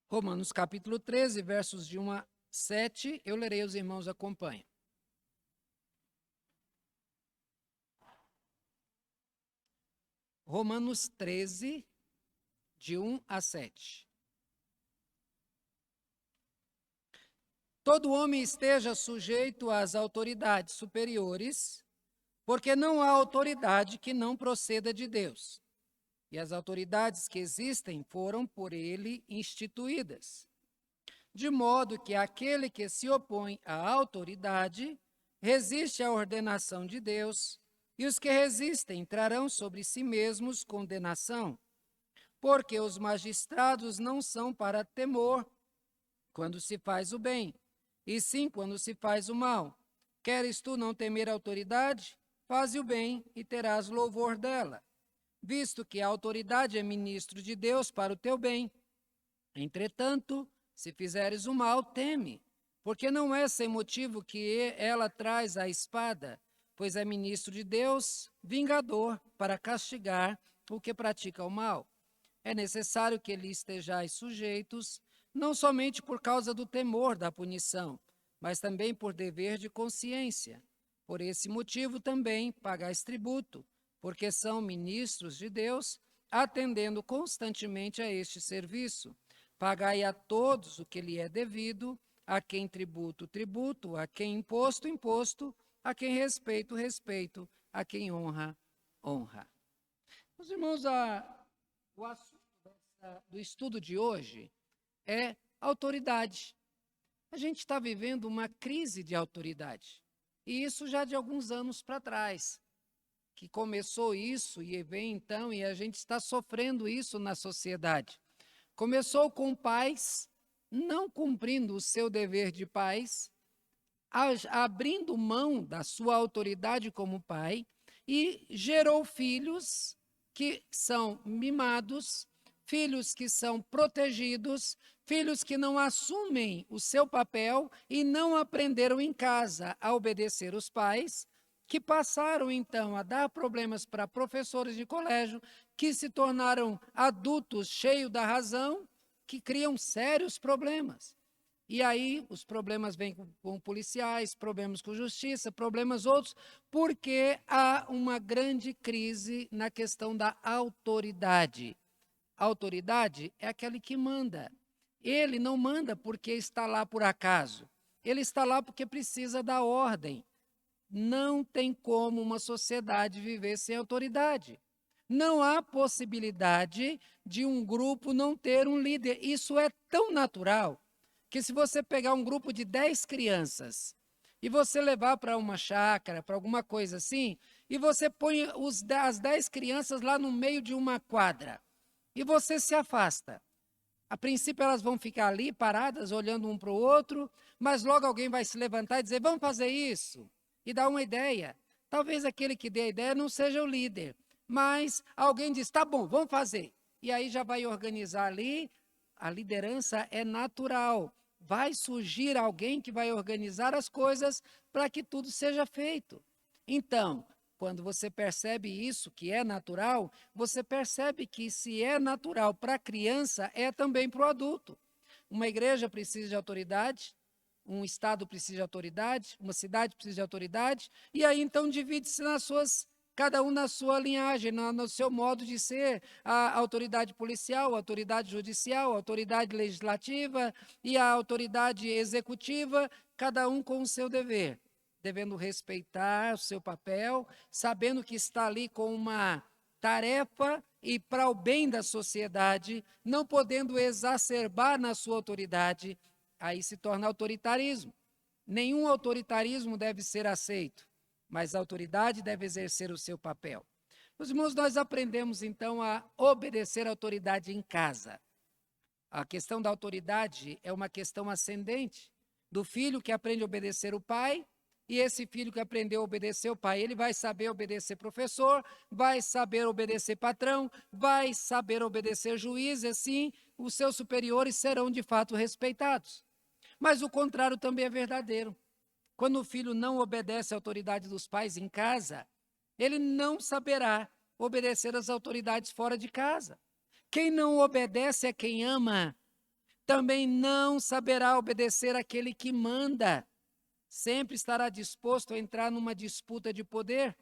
Romanos capítulo 13, versos de 1 a 7, eu lerei, os irmãos acompanham. Romanos 13, de 1 a 7. Todo homem esteja sujeito às autoridades superiores, porque não há autoridade que não proceda de Deus. E as autoridades que existem foram por ele instituídas. De modo que aquele que se opõe à autoridade resiste à ordenação de Deus, e os que resistem trarão sobre si mesmos condenação, porque os magistrados não são para temor quando se faz o bem, e sim quando se faz o mal. Queres tu não temer a autoridade? Faze o bem e terás louvor dela, visto que a autoridade é ministro de Deus para o teu bem. Entretanto, se fizeres o mal, teme, porque não é sem motivo que ela traz a espada, pois é ministro de Deus, vingador, para castigar o que pratica o mal. É necessário que lhe estejais sujeitos, não somente por causa do temor da punição, mas também por dever de consciência. Por esse motivo também pagais tributo, porque são ministros de Deus, atendendo constantemente a este serviço. Pagai a todos o que lhe é devido, a quem tributo, tributo, a quem imposto, imposto, a quem respeito, respeito, a quem honra, honra. Meus irmãos, o assunto do estudo de hoje é autoridade. A gente está vivendo uma crise de autoridade, e isso já de alguns anos para trás, que começou isso e vem então, e a gente está sofrendo isso na sociedade. Começou com pais não cumprindo o seu dever de pais, abrindo mão da sua autoridade como pai, e gerou filhos que são mimados, filhos que são protegidos, filhos que não assumem o seu papel e não aprenderam em casa a obedecer os pais, que passaram então a dar problemas para professores de colégio, que se tornaram adultos cheios da razão, que criam sérios problemas. E aí os problemas vêm com policiais, problemas com justiça, problemas outros, porque há uma grande crise na questão da autoridade. A autoridade é aquele que manda. Ele não manda porque está lá por acaso. Ele está lá porque precisa da ordem. Não tem como uma sociedade viver sem autoridade. Não há possibilidade de um grupo não ter um líder. Isso é tão natural que se você pegar um grupo de 10 crianças e você levar para uma chácara, para alguma coisa assim, e você põe as 10 crianças lá no meio de uma quadra, e você se afasta. A princípio elas vão ficar ali paradas, olhando um para o outro, mas logo alguém vai se levantar e dizer, vamos fazer isso, e dar uma ideia. Talvez aquele que dê a ideia não seja o líder, mas alguém diz, tá bom, vamos fazer. E aí já vai organizar ali, a liderança é natural. Vai surgir alguém que vai organizar as coisas para que tudo seja feito. Então, quando você percebe isso, que é natural, você percebe que se é natural para a criança, é também para o adulto. Uma igreja precisa de autoridade, um estado precisa de autoridade, uma cidade precisa de autoridade, e aí então divide-se nas suas, cada um na sua linhagem, no seu modo de ser, a autoridade policial, a autoridade judicial, a autoridade legislativa e a autoridade executiva, cada um com o seu dever, devendo respeitar o seu papel, sabendo que está ali com uma tarefa e para o bem da sociedade, não podendo exacerbar na sua autoridade. Aí se torna autoritarismo. Nenhum autoritarismo deve ser aceito, mas a autoridade deve exercer o seu papel. Meus irmãos, nós aprendemos então a obedecer à autoridade em casa. A questão da autoridade é uma questão ascendente, do filho que aprende a obedecer o pai, e esse filho que aprendeu a obedecer o pai, ele vai saber obedecer professor, vai saber obedecer patrão, vai saber obedecer juiz, e assim os seus superiores serão de fato respeitados. Mas o contrário também é verdadeiro. Quando o filho não obedece à autoridade dos pais em casa, ele não saberá obedecer às autoridades fora de casa. Quem não obedece é quem ama. também não saberá obedecer àquele que manda. Sempre estará disposto a entrar numa disputa de poder.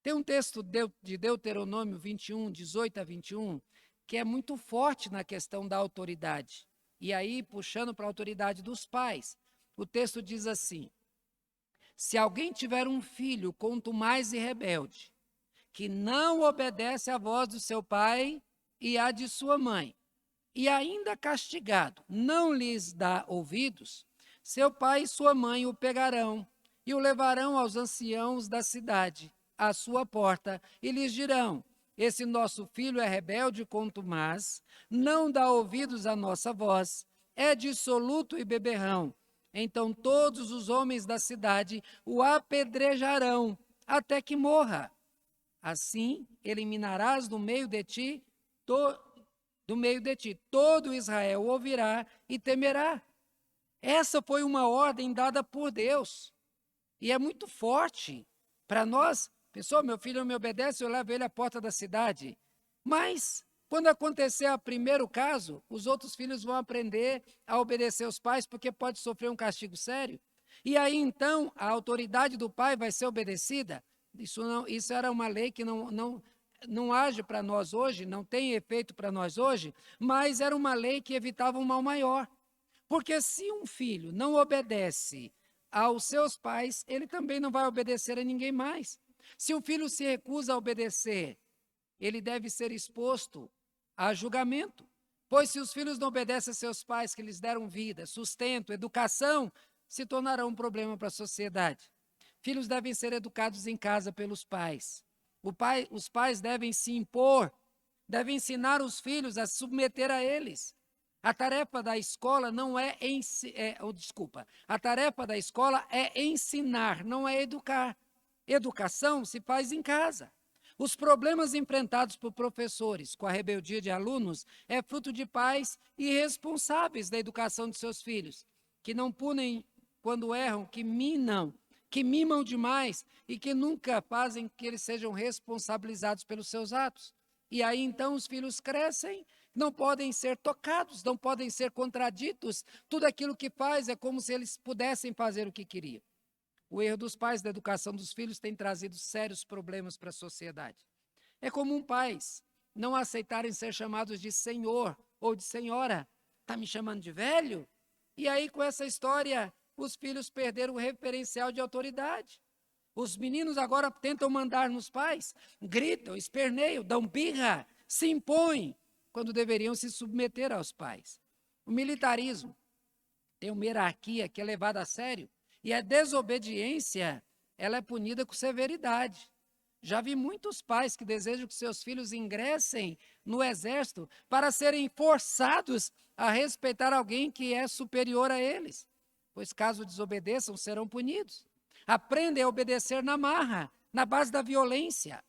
Tem um texto de Deuteronômio 21, 18 a 21, que é muito forte na questão da autoridade. E aí, puxando para a autoridade dos pais, o texto diz assim: se alguém tiver um filho contumaz e rebelde, que não obedece à voz do seu pai e à de sua mãe, e ainda castigado, não lhes dá ouvidos, seu pai e sua mãe o pegarão e o levarão aos anciãos da cidade, à sua porta, e lhes dirão: esse nosso filho é rebelde e contumaz, não dá ouvidos à nossa voz, é dissoluto e beberrão. Então todos os homens da cidade o apedrejarão até que morra. Assim eliminarás do meio de ti todo Israel ouvirá e temerá. Essa foi uma ordem dada por Deus. E é muito forte para nós. Pessoal, meu filho não me obedece, eu levo ele à porta da cidade. Mas, quando acontecer o primeiro caso, os outros filhos vão aprender a obedecer os pais, porque pode sofrer um castigo sério. E aí, então, a autoridade do pai vai ser obedecida. Isso era uma lei que não age para nós hoje, não tem efeito para nós hoje, mas era uma lei que evitava um mal maior. Porque se um filho não obedece aos seus pais, ele também não vai obedecer a ninguém mais. Se um filho se recusa a obedecer, ele deve ser exposto a julgamento. Pois se os filhos não obedecem a seus pais, que lhes deram vida, sustento, educação, se tornarão um problema para a sociedade. Filhos devem ser educados em casa pelos pais. Os pais devem se impor, devem ensinar os filhos a se submeter a eles. A tarefa da escola não a tarefa da escola é ensinar, não é educar. Educação se faz em casa. Os problemas enfrentados por professores com a rebeldia de alunos é fruto de pais irresponsáveis da educação de seus filhos, que não punem quando erram, que mimam demais e que nunca fazem que eles sejam responsabilizados pelos seus atos. E aí então os filhos crescem, não podem ser tocados, não podem ser contraditos. Tudo aquilo que faz é como se eles pudessem fazer o que queriam. O erro dos pais da educação dos filhos tem trazido sérios problemas para a sociedade. É comum pais não aceitarem ser chamados de senhor ou de senhora. Está me chamando de velho? E aí, com essa história, os filhos perderam o referencial de autoridade. Os meninos agora tentam mandar nos pais, gritam, esperneiam, dão birra, se impõem, quando deveriam se submeter aos pais. O militarismo tem uma hierarquia que é levada a sério, e a desobediência, ela é punida com severidade. Já vi muitos pais que desejam que seus filhos ingressem no exército para serem forçados a respeitar alguém que é superior a eles, pois caso desobedeçam, serão punidos. Aprendem a obedecer na marra, na base da violência.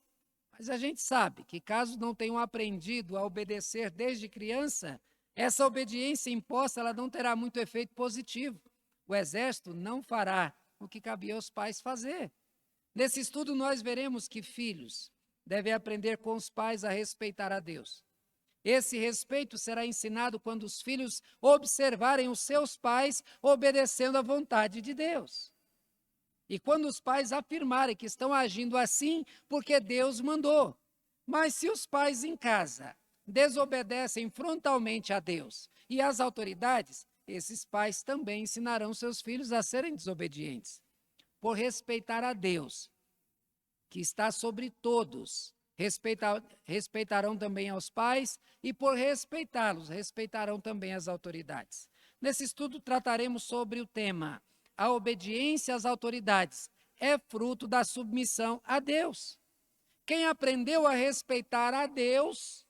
Mas a gente sabe que caso não tenham aprendido a obedecer desde criança, essa obediência imposta ela não terá muito efeito positivo. O exército não fará o que cabia aos pais fazer. Nesse estudo, nós veremos que filhos devem aprender com os pais a respeitar a Deus. Esse respeito será ensinado quando os filhos observarem os seus pais obedecendo à vontade de Deus. E quando os pais afirmarem que estão agindo assim porque Deus mandou. Mas se os pais em casa desobedecem frontalmente a Deus e às autoridades, esses pais também ensinarão seus filhos a serem desobedientes. Por respeitar a Deus, que está sobre todos, respeitarão também aos pais e por respeitá-los, respeitarão também as autoridades. Nesse estudo trataremos sobre o tema: a obediência às autoridades é fruto da submissão a Deus. Quem aprendeu a respeitar a Deus,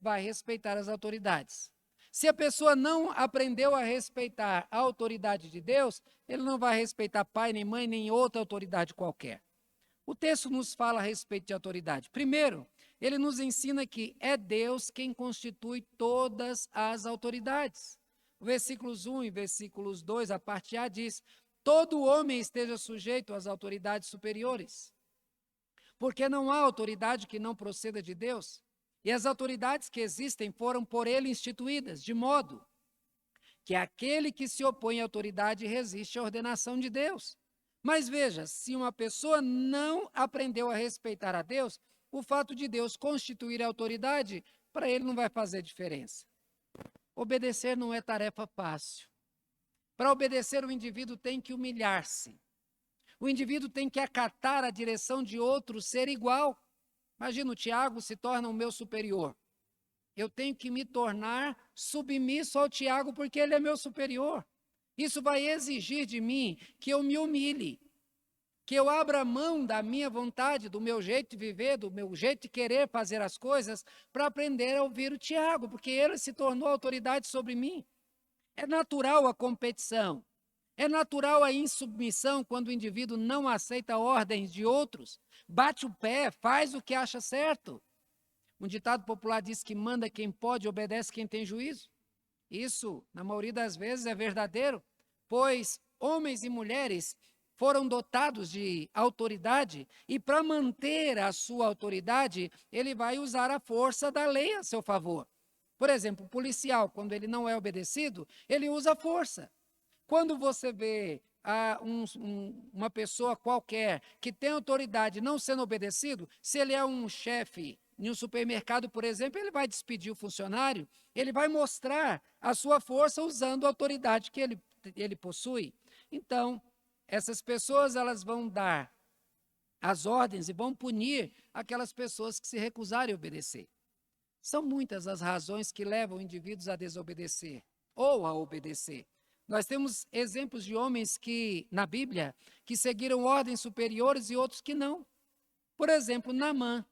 vai respeitar as autoridades. Se a pessoa não aprendeu a respeitar a autoridade de Deus, ele não vai respeitar pai, nem mãe, nem outra autoridade qualquer. O texto nos fala a respeito de autoridade. Primeiro, ele nos ensina que é Deus quem constitui todas as autoridades. Versículos 1 e versículos 2, a parte A diz: todo homem esteja sujeito às autoridades superiores, porque não há autoridade que não proceda de Deus, e as autoridades que existem foram por ele instituídas, de modo que aquele que se opõe à autoridade resiste à ordenação de Deus. Mas veja, se uma pessoa não aprendeu a respeitar a Deus, o fato de Deus constituir a autoridade, para ele não vai fazer diferença. Obedecer não é tarefa fácil. Para obedecer, o indivíduo tem que humilhar-se. O indivíduo tem que acatar a direção de outro ser igual. Imagina, o Tiago se torna o meu superior. Eu tenho que me tornar submisso ao Tiago porque ele é meu superior. Isso vai exigir de mim que eu me humilhe, que eu abra mão da minha vontade, do meu jeito de viver, do meu jeito de querer fazer as coisas, para aprender a ouvir o Tiago, porque ele se tornou autoridade sobre mim. É natural a competição. É natural a insubmissão quando o indivíduo não aceita ordens de outros, bate o pé, faz o que acha certo. Um ditado popular diz que manda quem pode, obedece quem tem juízo. Isso, na maioria das vezes, é verdadeiro, pois homens e mulheres foram dotados de autoridade e, para manter a sua autoridade, ele vai usar a força da lei a seu favor. Por exemplo, o policial, quando ele não é obedecido, ele usa a força. Quando você vê uma pessoa qualquer que tem autoridade não sendo obedecido, se ele é um chefe em um supermercado, por exemplo, ele vai despedir o funcionário, ele vai mostrar a sua força usando a autoridade que ele possui. Então, essas pessoas elas vão dar as ordens e vão punir aquelas pessoas que se recusarem a obedecer. São muitas as razões que levam indivíduos a desobedecer ou a obedecer. Nós temos exemplos de homens que, na Bíblia, que seguiram ordens superiores e outros que não. Por exemplo, Naamã.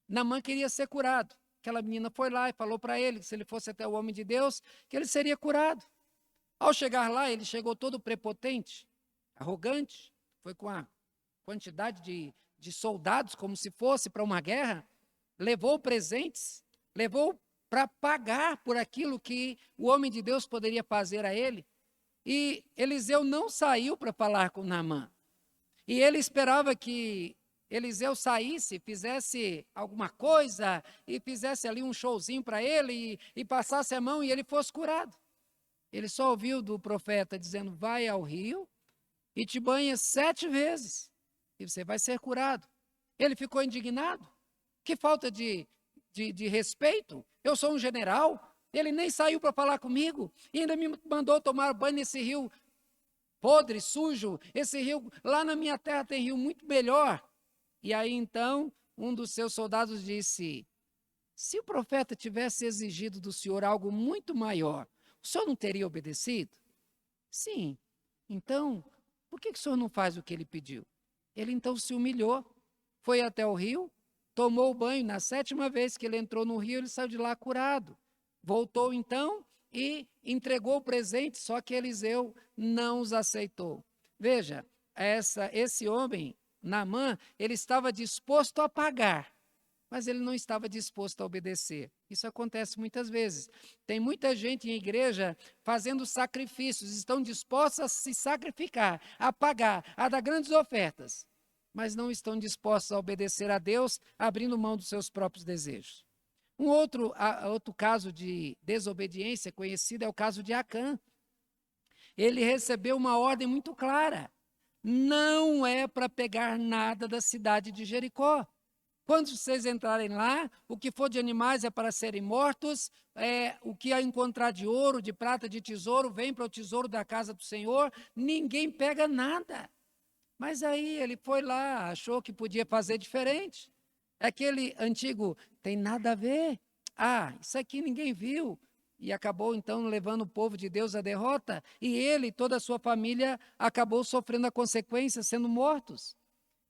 Naamã queria ser curado. Aquela menina foi lá e falou para ele que se ele fosse até o homem de Deus, que ele seria curado. Ao chegar lá, ele chegou todo prepotente, arrogante, foi com a quantidade de soldados, como se fosse para uma guerra, levou presentes, levou para pagar por aquilo que o homem de Deus poderia fazer a ele. E Eliseu não saiu para falar com Naamã. E ele esperava que Eliseu saísse, fizesse alguma coisa, e fizesse ali um showzinho para ele, e passasse a mão e ele fosse curado. Ele só ouviu do profeta dizendo, vai ao rio e te banha 7 vezes, e você vai ser curado. Ele ficou indignado. Que falta de respeito. Eu sou um general, ele nem saiu para falar comigo, e ainda me mandou tomar banho nesse rio podre, sujo. Esse rio, lá na minha terra tem rio muito melhor. E aí então, um dos seus soldados disse, se o profeta tivesse exigido do senhor algo muito maior, o senhor não teria obedecido? Sim. Então, por que o senhor não faz o que ele pediu? Ele então se humilhou, foi até o rio, tomou o banho. Na 7ª vez que ele entrou no rio, ele saiu de lá curado. Voltou então e entregou o presente, só que Eliseu não os aceitou. Veja, esse homem, Naamã, ele estava disposto a pagar, mas ele não estava disposto a obedecer. Isso acontece muitas vezes. Tem muita gente em igreja fazendo sacrifícios, estão dispostos a se sacrificar, a pagar, a dar grandes ofertas, mas não estão dispostos a obedecer a Deus, abrindo mão dos seus próprios desejos. Um outro caso de desobediência conhecido é o caso de Acã. Ele recebeu uma ordem muito clara. Não é para pegar nada da cidade de Jericó. Quando vocês entrarem lá, o que for de animais é para serem mortos, o que encontrar de ouro, de prata, de tesouro, vem para o tesouro da casa do Senhor, ninguém pega nada. Mas aí ele foi lá, achou que podia fazer diferente. Aquele antigo, tem nada a ver. Isso aqui ninguém viu. E acabou então levando o povo de Deus à derrota. E ele e toda a sua família acabou sofrendo a consequência, sendo mortos.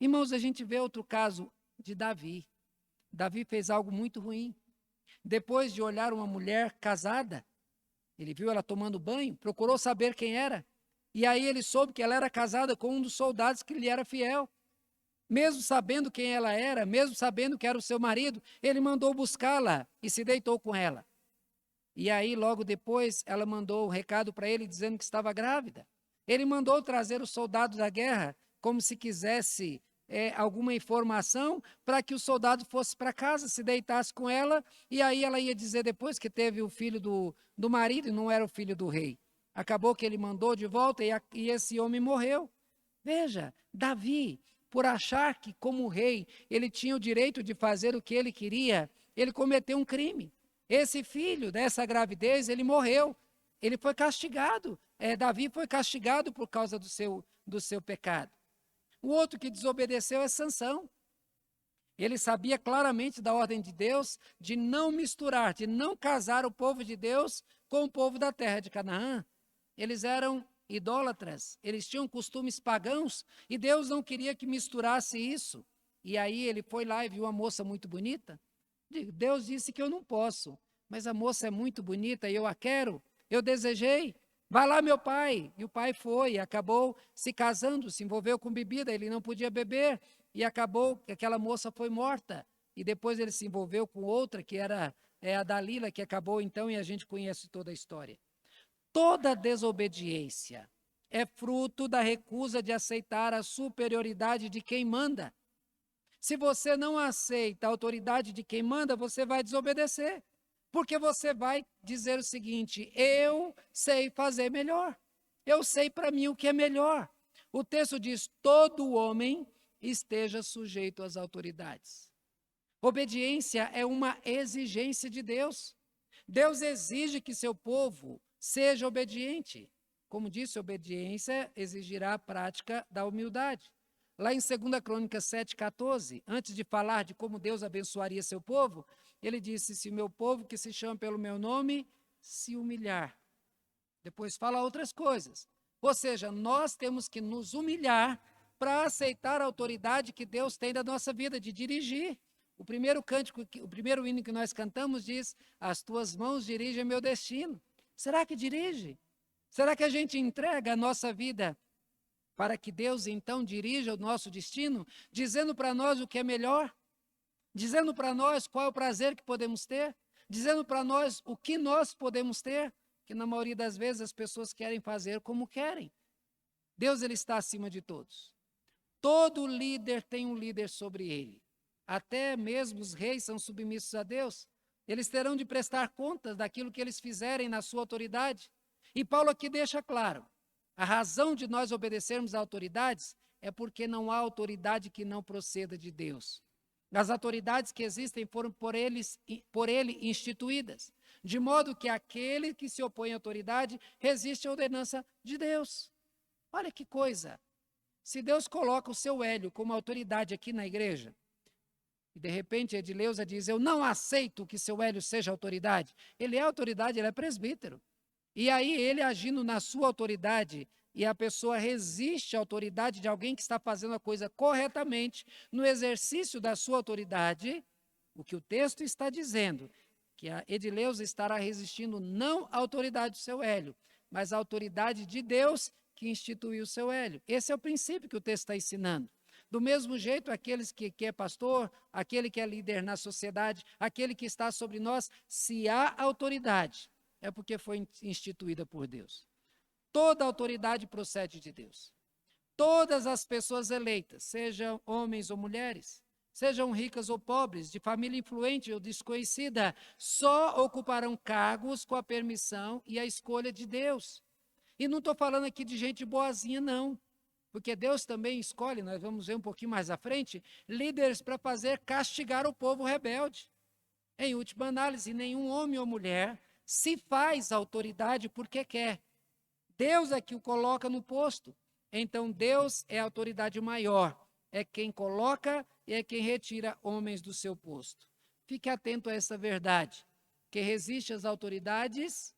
Irmãos, a gente vê outro caso de Davi. Davi fez algo muito ruim. Depois de olhar uma mulher casada, ele viu ela tomando banho, procurou saber quem era. E aí ele soube que ela era casada com um dos soldados que lhe era fiel. Mesmo sabendo quem ela era, mesmo sabendo que era o seu marido, ele mandou buscá-la e se deitou com ela. E aí, logo depois, ela mandou um recado para ele dizendo que estava grávida. Ele mandou trazer os soldados da guerra, como se quisesse alguma informação para que o soldado fosse para casa, se deitasse com ela, e aí ela ia dizer depois que teve o filho do marido e não era o filho do rei. Acabou que ele mandou de volta e esse homem morreu. Veja, Davi, por achar que como rei ele tinha o direito de fazer o que ele queria, ele cometeu um crime. Esse filho dessa gravidez, ele morreu. Ele foi castigado. Davi foi castigado por causa do seu pecado. O outro que desobedeceu é Sansão. Ele sabia claramente da ordem de Deus de não misturar, de não casar o povo de Deus com o povo da terra de Canaã. Eles eram idólatras, eles tinham costumes pagãos e Deus não queria que misturasse isso. E aí ele foi lá e viu uma moça muito bonita. Deus disse que eu não posso, mas a moça é muito bonita e eu a quero, eu desejei. Vai lá, meu pai. E o pai foi, acabou se casando, se envolveu com bebida, ele não podia beber, e acabou que aquela moça foi morta. E depois ele se envolveu com outra, que era a Dalila, que acabou então, e a gente conhece toda a história. Toda desobediência é fruto da recusa de aceitar a superioridade de quem manda. Se você não aceita a autoridade de quem manda, você vai desobedecer. Porque você vai dizer o seguinte: eu sei fazer melhor. Eu sei para mim o que é melhor. O texto diz: todo homem esteja sujeito às autoridades. Obediência é uma exigência de Deus. Deus exige que seu povo seja obediente. Como disse, obediência exigirá a prática da humildade. Lá em 2 Crônicas 7,14, antes de falar de como Deus abençoaria seu povo, ele disse: se o meu povo que se chama pelo meu nome se humilhar. Depois fala outras coisas. Ou seja, nós temos que nos humilhar para aceitar a autoridade que Deus tem da nossa vida, de dirigir. O primeiro cântico, o primeiro hino que nós cantamos diz: as tuas mãos dirigem meu destino. Será que dirige? Será que a gente entrega a nossa vida para que Deus então dirija o nosso destino, dizendo para nós o que é melhor, dizendo para nós qual é o prazer que podemos ter, dizendo para nós o que nós podemos ter, que na maioria das vezes as pessoas querem fazer como querem. Deus, ele está acima de todos. Todo líder tem um líder sobre ele. Até mesmo os reis são submissos a Deus. Eles terão de prestar contas daquilo que eles fizerem na sua autoridade. E Paulo aqui deixa claro: a razão de nós obedecermos a autoridades é porque não há autoridade que não proceda de Deus. As autoridades que existem foram por ele instituídas, de modo que aquele que se opõe à autoridade resiste à ordenança de Deus. Olha que coisa! Se Deus coloca o seu Hélio como autoridade aqui na igreja, e de repente Edileuza diz: eu não aceito que seu Hélio seja autoridade. Ele é autoridade, ele é presbítero. E aí ele agindo na sua autoridade, e a pessoa resiste à autoridade de alguém que está fazendo a coisa corretamente, no exercício da sua autoridade, o que o texto está dizendo, que a Edileuza estará resistindo não à autoridade do seu Hélio, mas à autoridade de Deus que instituiu o seu Hélio. Esse é o princípio que o texto está ensinando. Do mesmo jeito, aqueles que é pastor, aquele que é líder na sociedade, aquele que está sobre nós, se há autoridade, é porque foi instituída por Deus. Toda autoridade procede de Deus. Todas as pessoas eleitas, sejam homens ou mulheres, sejam ricas ou pobres, de família influente ou desconhecida, só ocuparão cargos com a permissão e a escolha de Deus. E não estou falando aqui de gente boazinha, não. Porque Deus também escolhe, nós vamos ver um pouquinho mais à frente, líderes para fazer castigar o povo rebelde. Em última análise, nenhum homem ou mulher se faz autoridade porque quer. Deus é que o coloca no posto. Então Deus é a autoridade maior. É quem coloca e é quem retira homens do seu posto. Fique atento a essa verdade. Quem resiste às autoridades,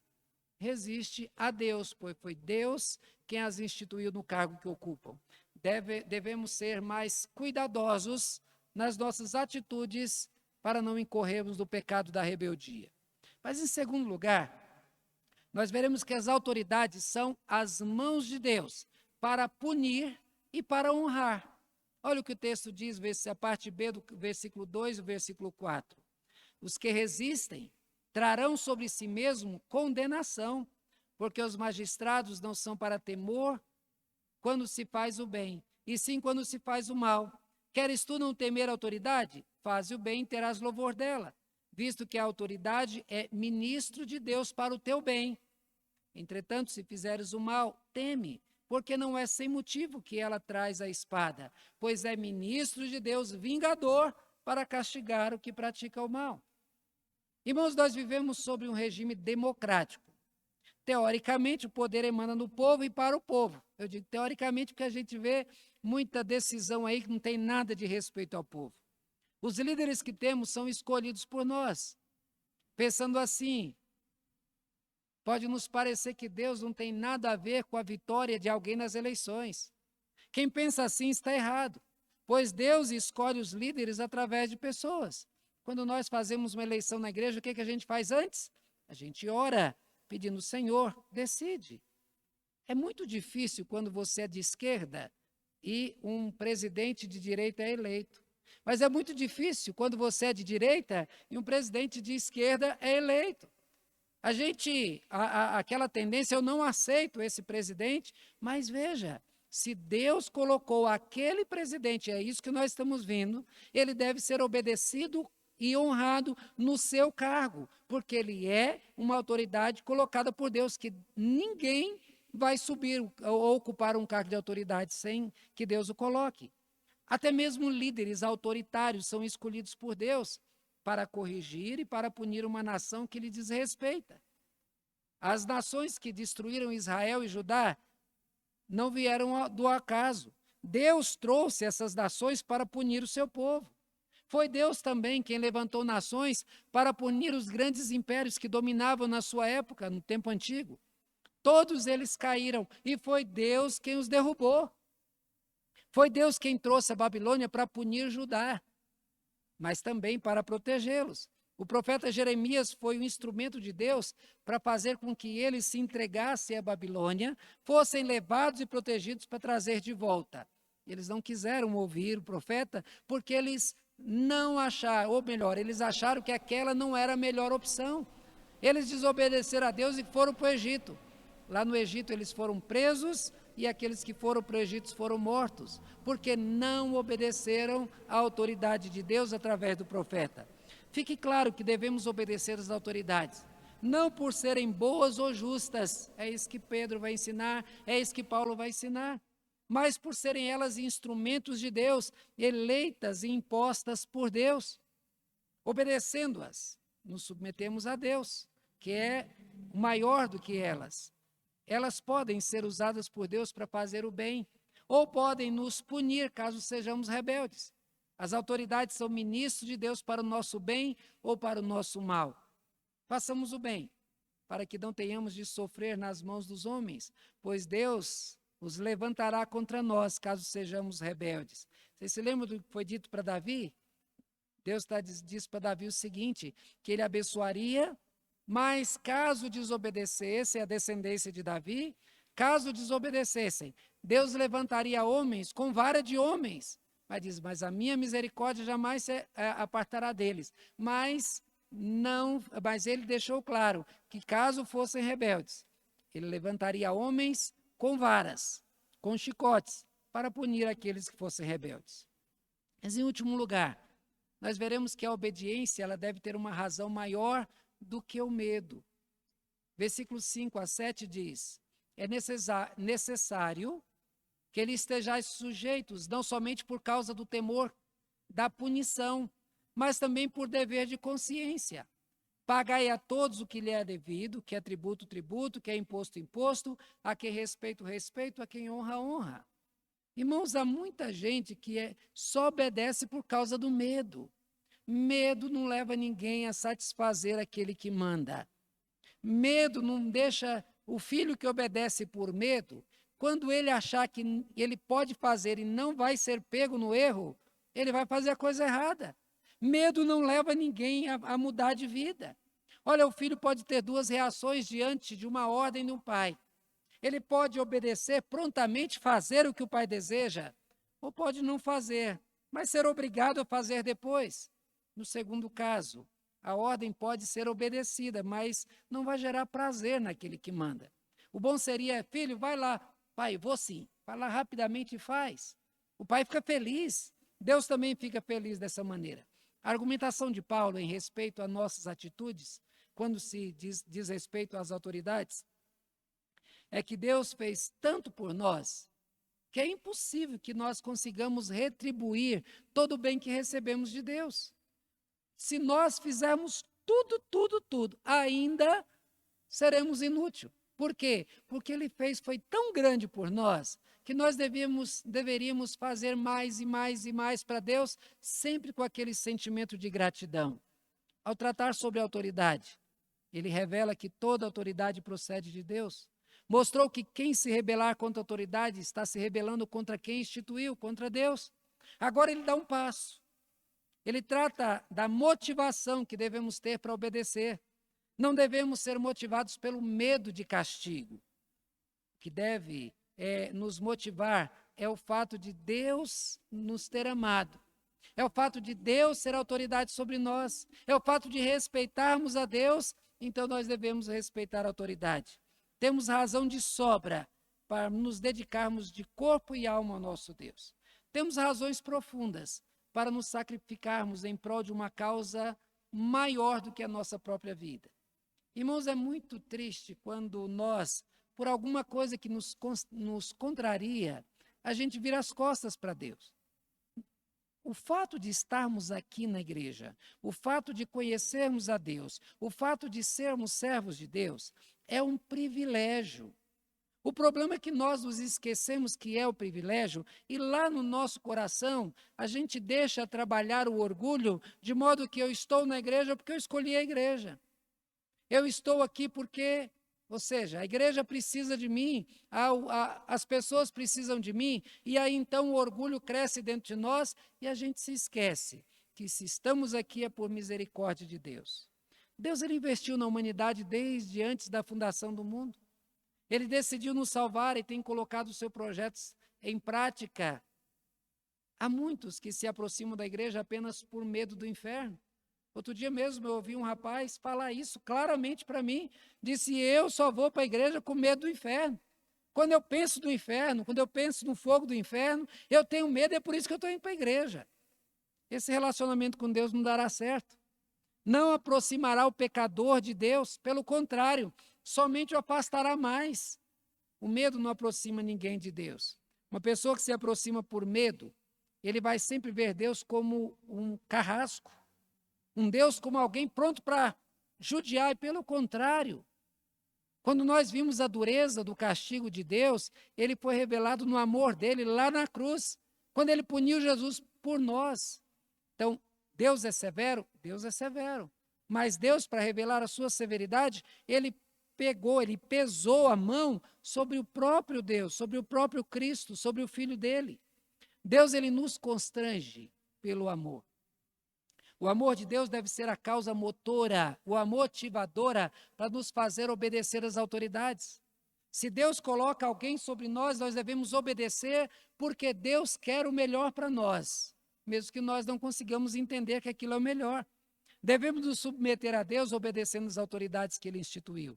resiste a Deus, pois foi Deus quem as instituiu no cargo que ocupam. Devemos ser mais cuidadosos nas nossas atitudes para não incorrermos no pecado da rebeldia. Mas, em segundo lugar, nós veremos que as autoridades são as mãos de Deus para punir e para honrar. Olha o que o texto diz, a parte B do versículo 2 e o versículo 4. Os que resistem trarão sobre si mesmo condenação, porque os magistrados não são para temor quando se faz o bem, e sim quando se faz o mal. Queres tu não temer a autoridade? Faze o bem e terás louvor dela, visto que a autoridade é ministro de Deus para o teu bem. Entretanto, se fizeres o mal, teme, porque não é sem motivo que ela traz a espada, pois é ministro de Deus vingador para castigar o que pratica o mal. Irmãos, nós vivemos sob um regime democrático. Teoricamente, o poder emana do povo e para o povo. Eu digo teoricamente porque a gente vê muita decisão aí que não tem nada de respeito ao povo. Os líderes que temos são escolhidos por nós. Pensando assim, pode nos parecer que Deus não tem nada a ver com a vitória de alguém nas eleições. Quem pensa assim está errado, pois Deus escolhe os líderes através de pessoas. Quando nós fazemos uma eleição na igreja, o que a gente faz antes? A gente ora, pedindo, Senhor, decide. É muito difícil quando você é de esquerda e um presidente de direita é eleito. Mas é muito difícil quando você é de direita e um presidente de esquerda é eleito. Aquela tendência, eu não aceito esse presidente, mas veja, se Deus colocou aquele presidente, é isso que nós estamos vendo, ele deve ser obedecido e honrado no seu cargo, porque ele é uma autoridade colocada por Deus, que ninguém vai subir ou ocupar um cargo de autoridade sem que Deus o coloque. Até mesmo líderes autoritários são escolhidos por Deus para corrigir e para punir uma nação que lhe desrespeita. As nações que destruíram Israel e Judá não vieram do acaso. Deus trouxe essas nações para punir o seu povo. Foi Deus também quem levantou nações para punir os grandes impérios que dominavam na sua época, no tempo antigo. Todos eles caíram e foi Deus quem os derrubou. Foi Deus quem trouxe a Babilônia para punir Judá, mas também para protegê-los. O profeta Jeremias foi um instrumento de Deus para fazer com que eles se entregassem à Babilônia, fossem levados e protegidos para trazer de volta. Eles não quiseram ouvir o profeta porque eles não acharam, ou melhor, eles acharam que aquela não era a melhor opção. Eles desobedeceram a Deus e foram para o Egito. Lá no Egito eles foram presos e aqueles que foram para o Egito foram mortos, porque não obedeceram à autoridade de Deus através do profeta. Fique claro que devemos obedecer às autoridades, não por serem boas ou justas, é isso que Pedro vai ensinar, é isso que Paulo vai ensinar, mas por serem elas instrumentos de Deus, eleitas e impostas por Deus. Obedecendo-as, nos submetemos a Deus, que é maior do que elas. Elas podem ser usadas por Deus para fazer o bem, ou podem nos punir caso sejamos rebeldes. As autoridades são ministros de Deus para o nosso bem ou para o nosso mal. Façamos o bem, para que não tenhamos de sofrer nas mãos dos homens, pois Deus os levantará contra nós, caso sejamos rebeldes. Vocês se lembram do que foi dito para Davi? Deus disse para Davi o seguinte, que ele abençoaria, mas caso desobedecesse a descendência de Davi, caso desobedecessem, Deus levantaria homens com vara de homens. Mas diz, mas a minha misericórdia jamais se apartará deles. Mas ele deixou claro que caso fossem rebeldes, ele levantaria homens com varas, com chicotes, para punir aqueles que fossem rebeldes. Mas em último lugar, nós veremos que a obediência ela deve ter uma razão maior do que o medo. Versículos 5 a 7 diz, é necessário que eles estejam sujeitos, não somente por causa do temor da punição, mas também por dever de consciência. Pagai a todos o que lhe é devido, que é tributo, tributo, que é imposto, imposto, a quem respeito, respeito, a quem honra, honra. Irmãos, há muita gente que só obedece por causa do medo. Medo não leva ninguém a satisfazer aquele que manda. Medo não deixa o filho que obedece por medo, quando ele achar que ele pode fazer e não vai ser pego no erro, ele vai fazer a coisa errada. Medo não leva ninguém a mudar de vida. Olha, o filho pode ter duas reações diante de uma ordem do pai. Ele pode obedecer prontamente, fazer o que o pai deseja, ou pode não fazer, mas ser obrigado a fazer depois. No segundo caso, a ordem pode ser obedecida, mas não vai gerar prazer naquele que manda. O bom seria, filho, vai lá, pai, vou sim, vai lá rapidamente e faz. O pai fica feliz Deus também fica feliz dessa maneira. A argumentação de Paulo em respeito a nossas atitudes, quando se diz respeito às autoridades, é que Deus fez tanto por nós, que é impossível que nós consigamos retribuir todo o bem que recebemos de Deus. Se nós fizermos tudo, ainda seremos inúteis. Por quê? Porque Ele foi tão grande por nós, que nós deveríamos fazer mais e mais para Deus, sempre com aquele sentimento de gratidão. Ao tratar sobre a autoridade, Ele revela que toda autoridade procede de Deus. Mostrou que quem se rebelar contra a autoridade está se rebelando contra quem instituiu, contra Deus. Agora Ele dá um passo. Ele trata da motivação que devemos ter para obedecer. Não devemos ser motivados pelo medo de castigo. O que deve nos motivar é o fato de Deus nos ter amado. É o fato de Deus ser autoridade sobre nós. É o fato de respeitarmos a Deus, então nós devemos respeitar a autoridade. Temos razão de sobra para nos dedicarmos de corpo e alma ao nosso Deus. Temos razões profundas para nos sacrificarmos em prol de uma causa maior do que a nossa própria vida. Irmãos, é muito triste quando nós, por alguma coisa que nos contraria, a gente vira as costas para Deus. O fato de estarmos aqui na igreja, o fato de conhecermos a Deus, o fato de sermos servos de Deus, é um privilégio. O problema é que nós nos esquecemos que é o privilégio e lá no nosso coração a gente deixa trabalhar o orgulho de modo que eu estou na igreja porque eu escolhi a igreja. Eu estou aqui porque, ou seja, a igreja precisa de mim, as pessoas precisam de mim, e aí então o orgulho cresce dentro de nós e a gente se esquece que se estamos aqui é por misericórdia de Deus. Deus ele investiu na humanidade desde antes da fundação do mundo. Ele decidiu nos salvar e tem colocado os seus projetos em prática. Há muitos que se aproximam da igreja apenas por medo do inferno. Outro dia mesmo eu ouvi um rapaz falar isso claramente para mim. Disse, eu só vou para a igreja com medo do inferno. Quando eu penso no inferno, quando eu penso no fogo do inferno, eu tenho medo e é por isso que eu estou indo para a igreja. Esse relacionamento com Deus não dará certo. Não aproximará o pecador de Deus, pelo contrário, somente o afastará mais. O medo não aproxima ninguém de Deus. Uma pessoa que se aproxima por medo, ele vai sempre ver Deus como um carrasco, um Deus como alguém pronto para judiar, e pelo contrário. Quando nós vimos a dureza do castigo de Deus, ele foi revelado no amor dele lá na cruz, quando ele puniu Jesus por nós. Então, Deus é severo? Deus é severo. Mas Deus, para revelar a sua severidade, ele pesou a mão sobre o próprio Deus, sobre o próprio Cristo, sobre o Filho dele. Deus, ele nos constrange pelo amor. O amor de Deus deve ser a causa motora, a motivadora para nos fazer obedecer às autoridades. Se Deus coloca alguém sobre nós, nós devemos obedecer porque Deus quer o melhor para nós, mesmo que nós não consigamos entender que aquilo é o melhor. Devemos nos submeter a Deus obedecendo às autoridades que Ele instituiu.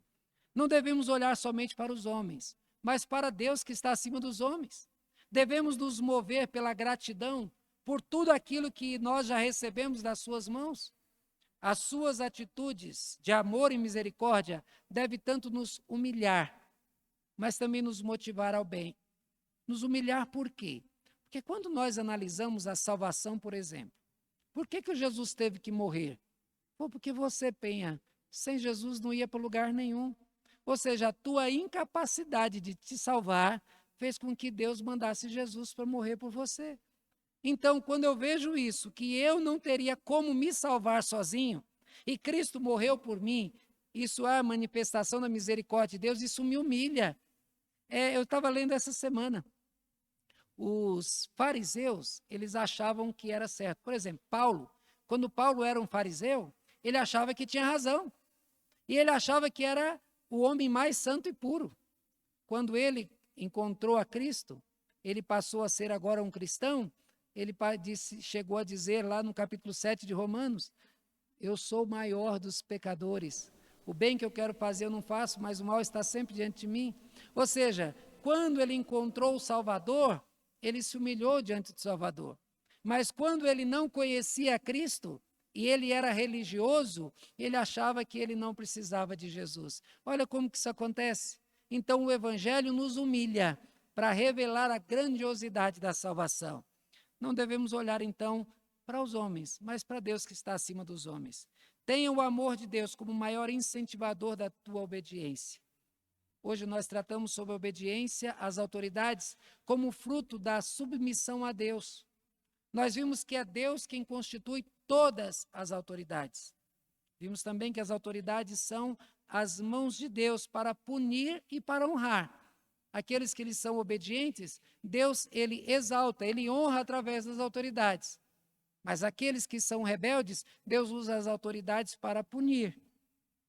Não devemos olhar somente para os homens, mas para Deus que está acima dos homens. Devemos nos mover pela gratidão por tudo aquilo que nós já recebemos das suas mãos. As suas atitudes de amor e misericórdia devem tanto nos humilhar, mas também nos motivar ao bem. Nos humilhar por quê? Porque quando nós analisamos a salvação, por exemplo, por que Jesus teve que morrer? Porque você, Penha, sem Jesus não ia para lugar nenhum. Ou seja, a tua incapacidade de te salvar fez com que Deus mandasse Jesus para morrer por você. Então, quando eu vejo isso, que eu não teria como me salvar sozinho, e Cristo morreu por mim, isso é a manifestação da misericórdia de Deus, isso me humilha. Eu estava lendo essa semana. Os fariseus, eles achavam que era certo. Por exemplo, Paulo, quando Paulo era um fariseu, ele achava que tinha razão. E ele achava que era o homem mais santo e puro. Quando ele encontrou a Cristo, ele passou a ser agora um cristão, ele chegou a dizer lá no capítulo 7 de Romanos, eu sou o maior dos pecadores. O bem que eu quero fazer eu não faço, mas o mal está sempre diante de mim. Ou seja, quando ele encontrou o Salvador, ele se humilhou diante do Salvador. Mas quando ele não conhecia Cristo, e ele era religioso, ele achava que ele não precisava de Jesus. Olha como que isso acontece. Então o evangelho nos humilha para revelar a grandiosidade da salvação. Não devemos olhar então para os homens, mas para Deus que está acima dos homens. Tenha o amor de Deus como maior incentivador da tua obediência. Hoje nós tratamos sobre a obediência às autoridades como fruto da submissão a Deus. Nós vimos que é Deus quem constitui todas as autoridades. Vimos também que as autoridades são as mãos de Deus para punir e para honrar. Aqueles que lhes são obedientes, Deus ele exalta, ele honra através das autoridades. Mas aqueles que são rebeldes, Deus usa as autoridades para punir.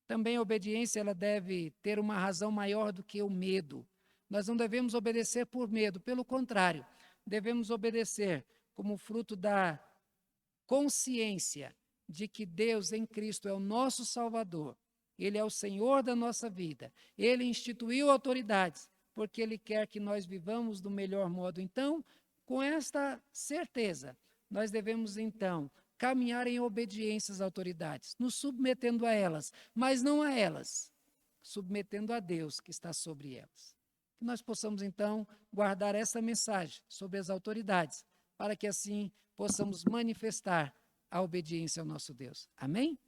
Também a obediência ela deve ter uma razão maior do que o medo. Nós não devemos obedecer por medo, pelo contrário, devemos obedecer como fruto da consciência de que Deus em Cristo é o nosso Salvador, Ele é o Senhor da nossa vida, Ele instituiu autoridades, porque Ele quer que nós vivamos do melhor modo. Então, com esta certeza, nós devemos então caminhar em obediência às autoridades, nos submetendo a elas, mas não a elas, submetendo a Deus que está sobre elas. Que nós possamos então guardar essa mensagem sobre as autoridades, para que assim possamos manifestar a obediência ao nosso Deus. Amém?